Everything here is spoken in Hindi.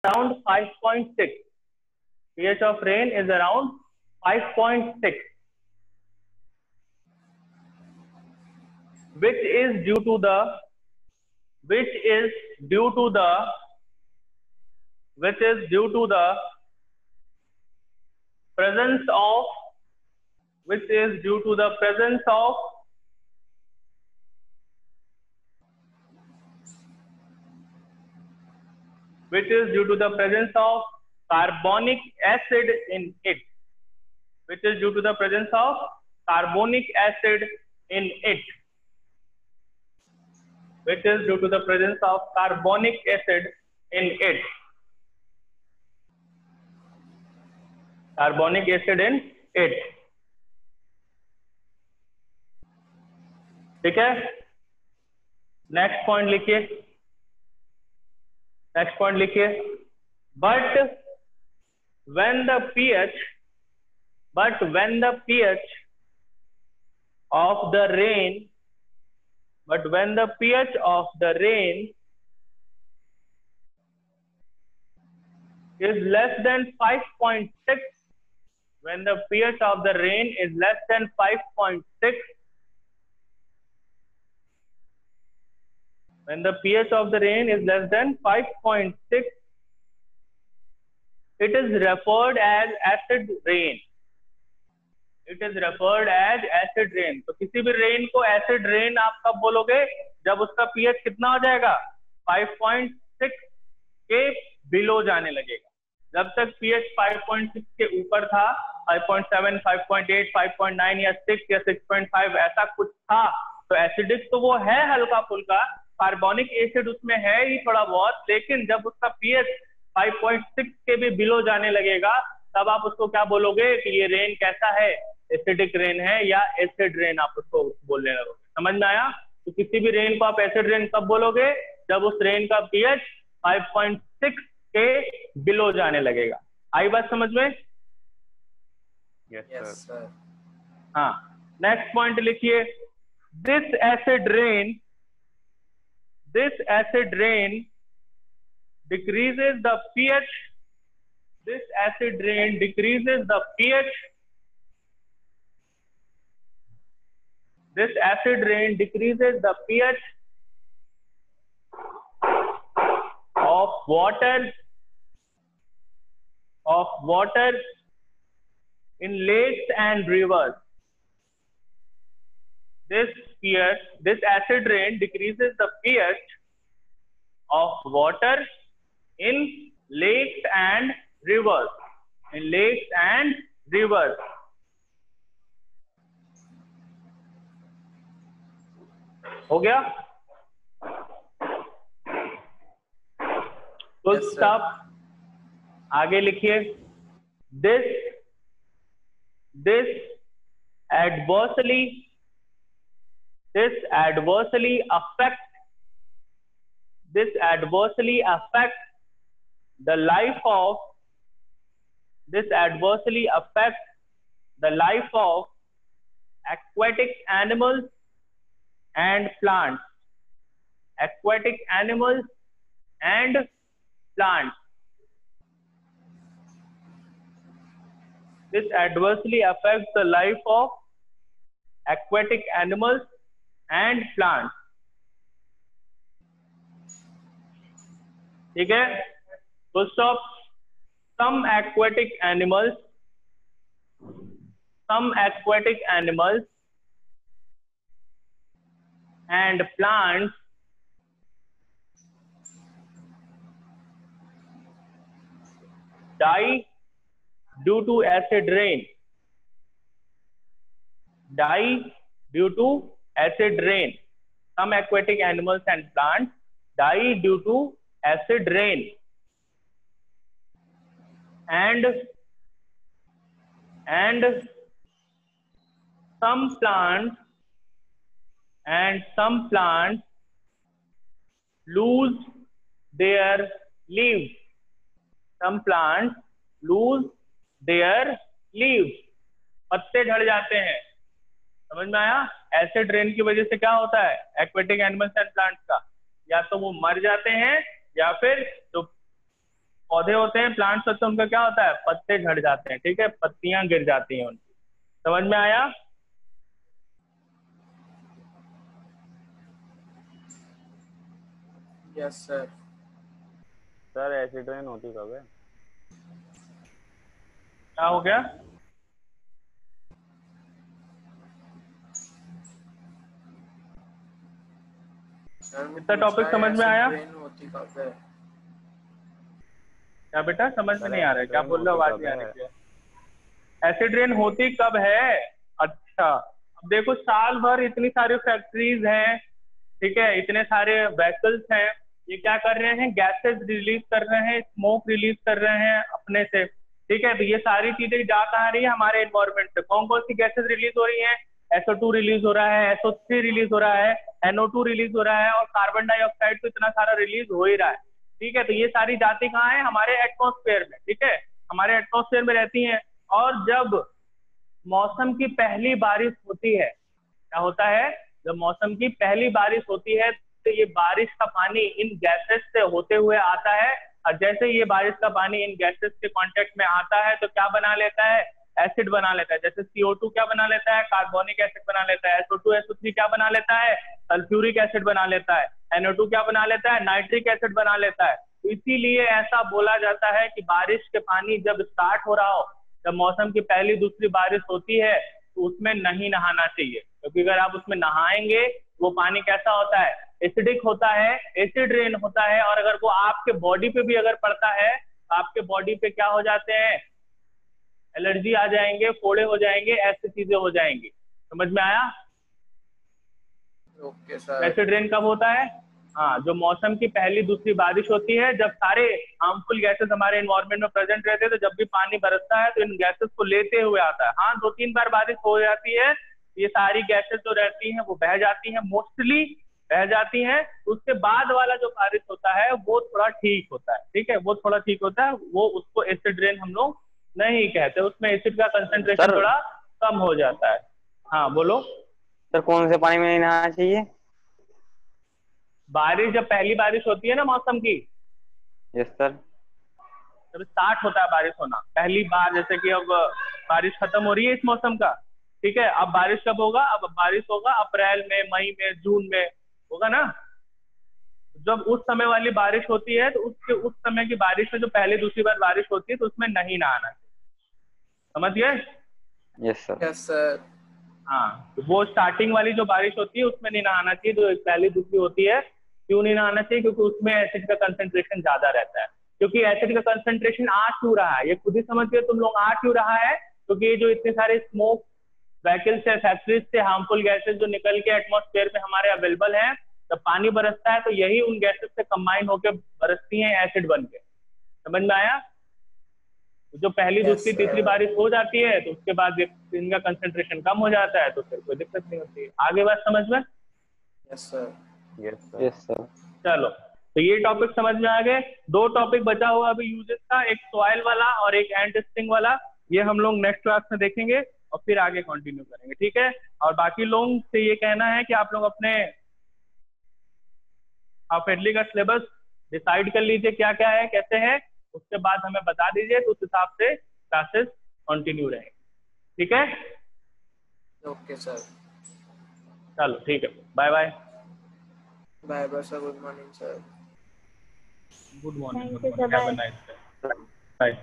around 5.6. pH of rain is around 5.6, which is due to the presence of carbonic acid in it. ठीक है, नेक्स्ट पॉइंट लिखिए, but when the pH of the rain is less than 5.6, when the pH of the rain is less than 5.6, it is referred as acid rain. तो किसी भी रेन को एसिड रेन आप कब बोलोगे? जब उसका पीएच कितना हो जाएगा? 5.6 के बिलो जाने लगेगा। जब तक पीएच 5.6 के ऊपर था, 5.7, 5.8, 5.9 या 6 या 6.5 ऐसा कुछ था, तो एसिडिक तो वो है हल्का फुल्का, कार्बोनिक एसिड उसमें है ही थोड़ा बहुत, लेकिन जब उसका पीएच 5.6 के भी बिलो जाने लगेगा, तब आप उसको क्या बोलोगे कि ये रेन कैसा है? एसिडिक रेन है या एसिड रेन आप उसको बोलने लगोगे। समझ में आया? तो किसी भी रेन को आप एसिड रेन कब बोलोगे? जब उस रेन का पीएच 5.6 के बिलो जाने लगेगा। आई बात समझ में? Yes sir. हाँ, नेक्स्ट पॉइंट लिखिए, this acid rain decreases the pH. This acid rain decreases the pH. Of water in lakes and rivers. This acid rain decreases the pH of water in lakes and rivers. हो गया? तो स्टॉप, आगे लिखिए, this adversely affects the life of aquatic animals and plants. This adversely affects the life of aquatic animals and plants. ठीक है? Full stop. Some aquatic animals and plants die due to acid rain. Some aquatic animals and plants die due to acid rain. And some plants lose their leaves. पत्ते झड़ जाते हैं। समझ में आया? एसिड रेन की वजह से क्या होता है एक्वेटिक एनिमल्स एंड प्लांट्स का? या तो वो मर जाते हैं, या फिर जो पौधे होते हैं, प्लांट्स होते हैं, उनका क्या होता है, पत्ते झड़ जाते हैं, ठीक है, पत्तियां गिर जाती हैं उनकी। समझ में आया? Yes sir. Sir acid rain होती कब है? क्या हो गया? इतना टॉपिक समझ में आया? होती कब है? क्या बेटा समझ में नहीं आ रहा है, क्या बोल रहे हो, आवाज नहीं आ रही है? एसिड रेन होती कब है? अच्छा, अब देखो साल भर इतनी सारी फैक्ट्रीज हैं, ठीक है, इतने सारे व्हीकल्स हैं, ये क्या कर रहे हैं, गैसेस रिलीज कर रहे हैं, स्मोक रिलीज कर रहे हैं अपने से, ठीक है। तो ये सारी चीजें जा कहाँ रही है, हमारे एनवायरमेंट से। कौन कौन सी गैसेस रिलीज हो रही हैं? SO2 रिलीज हो रहा है, SO3 रिलीज हो रहा है, NO2 रिलीज हो रहा है, और कार्बन डाइऑक्साइड तो इतना सारा रिलीज हो ही रहा है, ठीक है। तो ये सारी जाति कहाँ है, हमारे एटमॉस्फेयर में, ठीक है, हमारे एटमॉस्फेयर में रहती हैं। और जब मौसम की पहली बारिश होती है, क्या होता है, जब मौसम की पहली बारिश होती है तो ये बारिश का पानी इन गैसेस से होते हुए आता है, और जैसे ये बारिश का पानी इन गैसेस के कांटेक्ट में आता है तो क्या बना लेता है, एसिड बना लेता है। जैसे CO2 क्या बना लेता है, कार्बोनिक एसिड बना लेता है, SO2 SO3 क्या बना लेता है, सल्फ्यूरिक एसिड बना लेता है, NO2 क्या बना लेता है, नाइट्रिक एसिड बना लेता है। तो इसीलिए ऐसा बोला जाता है कि बारिश के पानी जब स्टार्ट हो रहा हो, जब मौसम की पहली दूसरी बारिश होती है, तो उसमें नहीं नहाना चाहिए, क्योंकि अगर आप उसमें नहाएंगे वो पानी कैसा होता है, एसिडिक होता है, एसिड रेन होता है। और अगर वो आपके बॉडी पे भी अगर पड़ता है तो आपके बॉडी पे क्या हो जाते हैं, एलर्जी आ जाएंगे, फोड़े हो जाएंगे, ऐसी चीजें हो जाएंगी। समझ में आया? Okay sir. एसिड रेन कब होता है? हाँ, जो मौसम की पहली दूसरी बारिश होती है, जब सारे हार्मफुल गैसेस हमारे एनवायरमेंट में प्रेजेंट रहते हैं, तो जब भी पानी बरसता है तो इन गैसेस को लेते हुए आता है। हाँ, 2-3 बार बारिश हो जाती है, ये सारी गैसेस जो रहती हैं वो बह जाती हैं, मोस्टली बह जाती हैं। उसके बाद वाला जो बारिश होता है वो थोड़ा ठीक होता है, ठीक है, वो थोड़ा ठीक होता है, वो उसको एसिड रेन हम लोग नहीं कहते, उसमें एसिड का कंसेंट्रेशन थोड़ा कम हो जाता है। हाँ बोलो सर, कौन से पानी में नहीं नहाना चाहिए? बारिश जब पहली बारिश होती है ना मौसम की, यस सर। जब स्टार्ट होता है बारिश होना पहली बार, जैसे कि अब बारिश खत्म हो रही है इस मौसम का, ठीक है, अब बारिश कब होगा, अब बारिश होगा अप्रैल में, मई में, जून में होगा ना। जब उस समय वाली बारिश होती है तो उस समय की बारिश में जो पहली दूसरी बार बारिश होती है तो उसमें नहीं नहाना चाहिए। समझ गए? Yes sir. Yes sir. हाँ, तो वो स्टार्टिंग वाली जो बारिश होती है उसमें नहीं नहाना चाहिए, जो पहली दूसरी होती है। क्यों नहीं नहाना चाहिए? क्योंकि उसमें एसिड का कंसेंट्रेशन ज्यादा रहता है। क्योंकि एसिड का कंसेंट्रेशन आ क्यों रहा है, ये खुद ही समझ गए तुम लोग, आ क्यों रहा है, क्योंकि ये जो इतने सारे स्मोक व्हीकल्स से, फैक्ट्रीज से हार्मफुल गैसेज जो निकल के एटमॉस्फेयर में हमारे अवेलेबल है, जब पानी बरसता है तो यही उन गैसेज से कंबाइन होकर बरसती हैं एसिड बन के। समझ में आया? जो पहली दूसरी तीसरी बारिश हो जाती है तो उसके बाद इनका कंसेंट्रेशन कम हो जाता है, तो फिर कोई दिक्कत नहीं होती है। आगे बात समझ में? Yes sir. Yes sir. चलो, तो ये टॉपिक समझ में आ गए। 2 टॉपिक बचा हुआ अभी यूजेस का, एक सॉइल वाला और एक एंट स्टिंग वाला। ये हम लोग नेक्स्ट क्लास में देखेंगे और फिर आगे कंटिन्यू करेंगे, ठीक है। और बाकी लोगों से ये कहना है कि आप लोग अपने हाफ-ईयरली का सिलेबस डिसाइड कर लीजिए क्या क्या है, कैसे है, उसके बाद हमें बता दीजिए, तो उस हिसाब से क्लासेस कंटिन्यू रहेंगे, ठीक है। Okay sir. चलो ठीक है, bye bye. Bye bye sir, good morning sir. Good morning, Thank you, sir. Bye. Have a nice day, bye.